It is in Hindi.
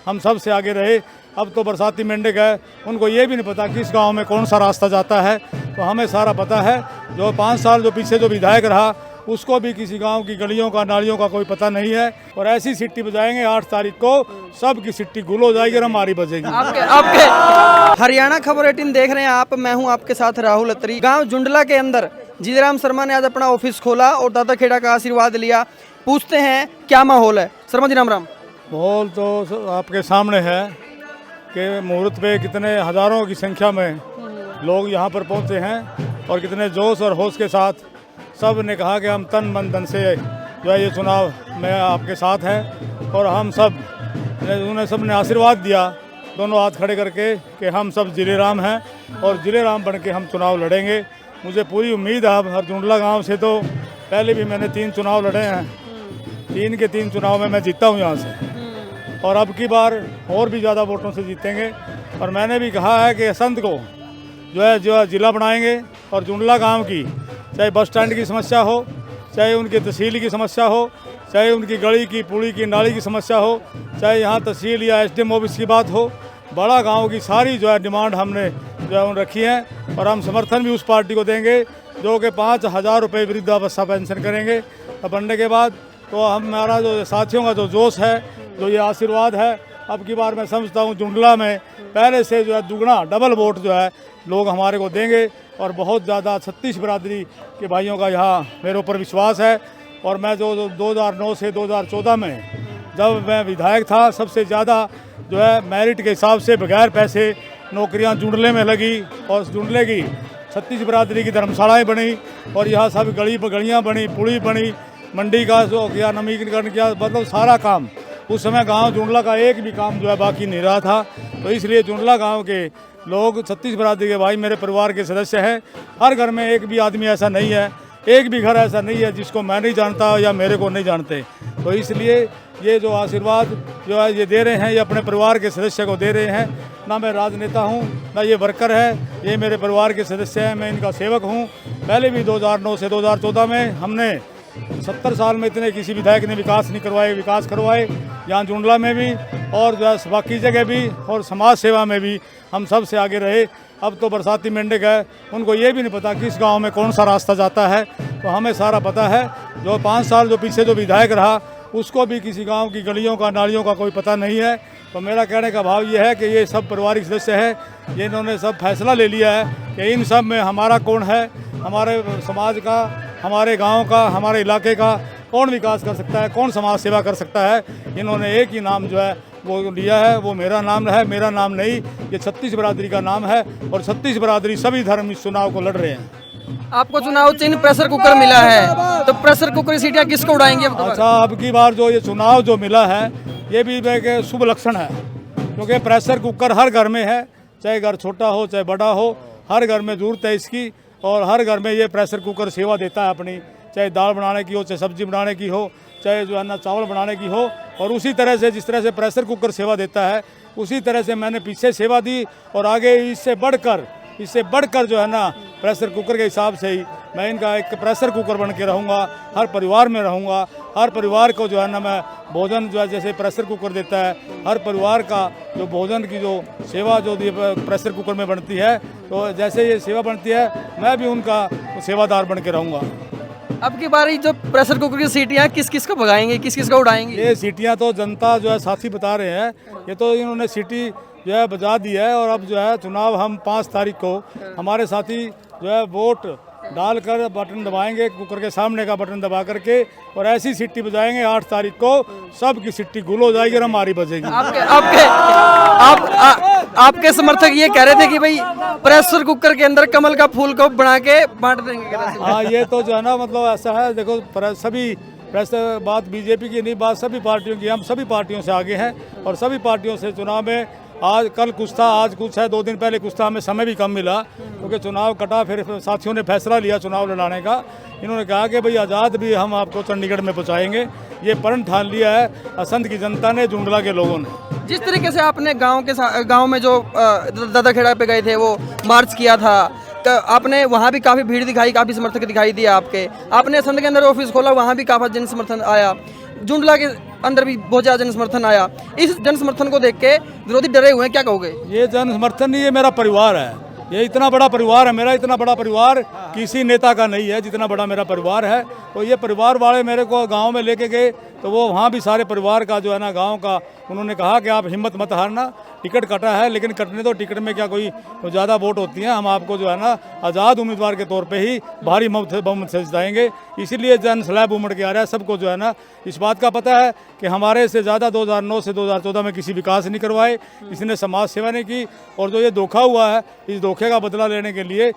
हम सब से आगे रहे। अब तो बरसाती मेंढक है, उनको ये भी नहीं पता किस गांव में कौन सा रास्ता जाता है, तो हमें सारा पता है। जो 5 साल जो पीछे जो विधायक रहा उसको भी किसी गांव की गलियों का नालियों का कोई पता नहीं है। और ऐसी सिट्टी बजाएंगे 8 तारीख को, सबकी सिट्टी गुल हो जाएगी और हमारी बजेगी। आपके हरियाणा खबर 18 देख रहे हैं आप, मैं हूं आपके साथ राहुल अत्री। गांव जुंडला के अंदर जीतराम शर्मा ने आज अपना ऑफिस खोला और दादा खेड़ा का आशीर्वाद लिया। पूछते हैं क्या माहौल है। शर्मा जी राम राम। माहौल तो आपके सामने है कि मुहूर्त पे कितने हजारों की संख्या में लोग यहाँ पर पहुँचे हैं और कितने जोश और होश के साथ सब ने कहा कि हम तन मन धन से जो है ये चुनाव में आपके साथ हैं। और हम सब उन्हें सब ने आशीर्वाद दिया दोनों हाथ खड़े करके कि हम सब जिले राम हैं और जिले राम बन के हम चुनाव लड़ेंगे। मुझे पूरी उम्मीद है। अब जुंडला गांव से तो पहले भी मैंने 3 चुनाव लड़े हैं, 3 के 3 चुनाव में मैं जीता हूँ यहाँ से, और अब की बार और भी ज़्यादा वोटों से जीतेंगे। और मैंने भी कहा है कि संत को जो है जिला बनाएंगे और जुंडला गांव की चाहे बस स्टैंड की समस्या हो, चाहे उनकी तहसील की समस्या हो, चाहे उनकी गली की पुली की नाली की समस्या हो, चाहे यहाँ तहसील या एसडीएम ऑफिस की बात हो, बड़ा गांव की सारी जो है डिमांड हमने जो है उन रखी है। और हम समर्थन भी उस पार्टी को देंगे जो कि 5,000 रुपये वृद्धावस्था पेंशन करेंगे। बनने के बाद तो हमारा जो साथियों का जो जोश है, जो ये आशीर्वाद है, अब की बार मैं समझता हूँ जुंडला में पहले से जो है दुगना डबल वोट जो है लोग हमारे को देंगे। और बहुत ज़्यादा 36 बिरादरी के भाइयों का यहाँ मेरे ऊपर विश्वास है। और मैं जो 2009 से 2014 में जब मैं विधायक था, सबसे ज़्यादा जो है मेरिट के हिसाब से बगैर पैसे नौकरियाँ जुंडले में लगी और जुंडले की 36 बिरादरी की धर्मशालाएँ बनी और यहाँ सब गलियाँ बनी, पुली बनी, मंडी का जो किया, नवीनीकरण किया, मतलब सारा काम। उस समय गांव जुंडला का एक भी काम जो है बाकी नहीं रहा था। तो इसलिए जुंडला गांव के लोग 36 बिरादरी के भाई मेरे परिवार के सदस्य हैं। हर घर में एक भी आदमी ऐसा नहीं है, एक भी घर ऐसा नहीं है जिसको मैं नहीं जानता या मेरे को नहीं जानते। तो इसलिए ये जो आशीर्वाद जो है ये दे रहे हैं, ये अपने परिवार के सदस्य को दे रहे हैं। ना मैं राजनेता हूँ, ना ये वर्कर है, ये मेरे परिवार के सदस्य हैं, मैं इनका सेवक हूँ। पहले भी 2009 से 2014 में हमने 70 साल में इतने किसी विधायक ने विकास नहीं करवाए, विकास करवाए यहाँ जुंडला में भी और जो है बाकी जगह भी, और समाज सेवा में भी हम सब से आगे रहे। अब तो बरसाती मेंढक है, उनको ये भी नहीं पता किस गांव में कौन सा रास्ता जाता है, तो हमें सारा पता है। जो 5 साल जो पीछे जो विधायक रहा उसको भी किसी गांव की गलियों का नालियों का कोई पता नहीं है। तो मेरा कहने का भाव ये है कि ये सब पारिवारिक सदस्य हैं, ये इन्होंने सब फैसला ले लिया है कि इन सब में हमारा कौन है, हमारे समाज का, हमारे गांव का, हमारे इलाके का कौन विकास कर सकता है, कौन समाज सेवा कर सकता है। इन्होंने एक ही नाम जो है वो लिया है, वो मेरा नाम है। मेरा नाम नहीं, ये 36 बिरादरी का नाम है और 36 बिरादरी सभी धर्म इस चुनाव को लड़ रहे हैं। आपको चुनाव चिन्ह प्रेशर कुकर मिला है, तो प्रेशर कुकर की सीटियाँ किसको उड़ाएंगे? अच्छा, अब की बार जो ये चुनाव जो मिला है ये भी एक शुभ लक्षण है, क्योंकि प्रेशर कुकर हर घर में है, चाहे घर छोटा हो चाहे बड़ा हो, हर घर में जरूरत है इसकी। और हर घर में ये प्रेशर कुकर सेवा देता है अपनी, चाहे दाल बनाने की हो, चाहे सब्जी बनाने की हो, चाहे जो है ना चावल बनाने की हो। और उसी तरह से जिस तरह से प्रेशर कुकर सेवा देता है, उसी तरह से मैंने पीछे सेवा दी और आगे इससे बढ़कर जो है ना प्रेशर कुकर के हिसाब से ही मैं इनका एक प्रेशर कुकर बन के रहूँगा, हर परिवार में रहूँगा। हर परिवार को जो है ना मैं भोजन जो है जैसे प्रेशर कुकर देता है, हर परिवार का जो भोजन की जो सेवा जो प्रेशर कुकर में बनती है, तो जैसे ये सेवा बनती है मैं भी उनका सेवादार बन के रहूँगा। अब की बारी जो प्रेशर कुकर की सीटियाँ किस किस को भगाएंगे, किस किस को उड़ाएंगे? ये सीटियाँ तो जनता जो है साथी बता रहे हैं, ये तो इन्होंने सीटी जो है बजा दी है। और अब जो है चुनाव हम 5 तारीख को हमारे साथी जो है वोट डालकर बटन दबाएंगे, कुकर के सामने का बटन दबा करके, और ऐसी सिट्टी बजाएंगे 8 तारीख को सबकी सिट्टी गुल हो जाएगी और हमारी बजेगी। आपके समर्थक ये कह रहे थे कि भाई प्रेशर कुकर के अंदर कमल का फूल को बना के बांट देंगे। हाँ, ये तो जो है ना मतलब ऐसा है, देखो सभी प्रेशर बात बीजेपी की नहीं, बात सभी पार्टियों की। हम सभी पार्टियों से आगे हैं और सभी पार्टियों से चुनाव में आज कल कुछ था, आज कुछ है, 2 दिन पहले कुछ था, हमें समय भी कम मिला क्योंकि चुनाव कटा। फिर साथियों ने फैसला लिया चुनाव लड़ाने का। इन्होंने कहा कि भाई आज़ाद भी हम आपको चंडीगढ़ में पहुँचाएंगे। ये प्रण ठान लिया है असंध की जनता ने, जुंडला के लोगों ने। जिस तरीके से आपने गांव में जो दादा खेड़ा पे गए थे वो मार्च किया था, तो आपने वहाँ भी काफ़ी भीड़ दिखाई, काफ़ी समर्थक दिखाई दिया आपके। आपने संध के अंदर ऑफिस खोला, वहाँ भी काफ़ी जन समर्थन आया। जुंडला के अंदर भी बहुत ज़्यादा जन समर्थन आया। इस जन समर्थन को देख के विरोधी डरे हुए हैं, क्या कहोगे? ये जन समर्थन नहीं, ये मेरा परिवार है। ये इतना बड़ा परिवार है मेरा, इतना बड़ा परिवार किसी नेता का नहीं है जितना बड़ा मेरा परिवार है। तो ये परिवार वाले मेरे को गांव में लेके गए, तो वो वहाँ भी सारे परिवार का जो है ना गांव का, उन्होंने कहा कि आप हिम्मत मत हारना, टिकट कटा है लेकिन कटने दो, टिकट में क्या कोई ज़्यादा वोट होती हैं, हम आपको जो है ना आज़ाद उम्मीदवार के तौर पे ही भारी बहुमत से जिताएंगे। इसीलिए जन स्लैब उमड़ के आ रहा है। सबको जो है ना इस बात का पता है कि हमारे से ज़्यादा 2009 से 2014 में किसी विकास नहीं करवाए, इसने समाज सेवा नहीं की, और जो ये धोखा हुआ है इस धोखे का बदला लेने के लिए